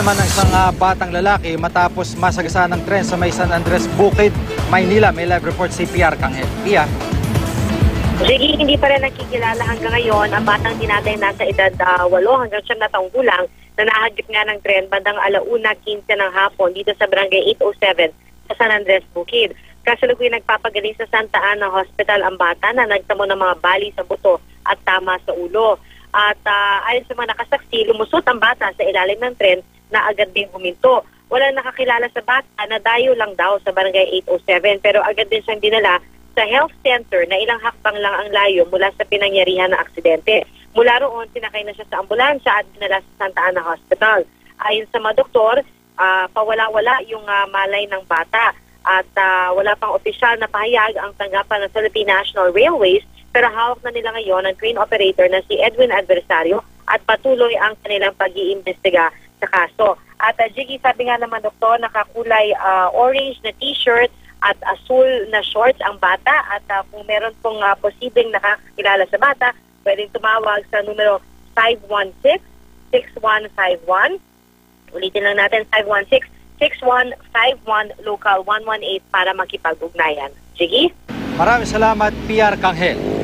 naman ng isang batang lalaki matapos masagasaan ng tren sa may San Andres, Bukid, Maynila. May live report si PR Kanghel. Pia. Sige, hindi pa rin nakikilala hanggang ngayon ang batang tinatay nasa edad 8 hanggang 9 na taong gulang na nahagip nga ng tren bandang 1:15 ng hapon dito sa barangay 807 sa San Andres, Bukid. Kasalukuyan nagpapagaling sa Santa Ana Hospital ang bata na nagtamo ng mga bali sa buto at tama sa ulo. At ayon sa mga nakasaksi, lumusot ang bata sa ilalim ng tren na agad din huminto. Walang nakakilala sa bata na dayo lang daw sa barangay 807 pero agad din siyang dinala sa health center na ilang hakbang lang ang layo mula sa pinangyarihan ng aksidente. Mula roon, sinakay na siya sa ambulansya at dinala sa Santa Ana Hospital. Ayon sa mga doktor, pawala-wala yung malay ng bata at wala pang opisyal na pahayag ang tanggapan ng Philippine National Railways pero hawak na nila ngayon ang train operator na si Edwin Adversario at patuloy ang kanilang pag-iimbestiga sa kaso. At Jiggy, sabi nga naman doktor, nakakulay orange na t-shirt at asul na shorts ang bata at kung meron pong posibleng nakakilala sa bata, pwedeng tumawag sa numero 516-6151. Ulitin lang natin, 516-6151 local 118 para makipag-ugnayan. Sige? Maraming salamat, PR Kanghel.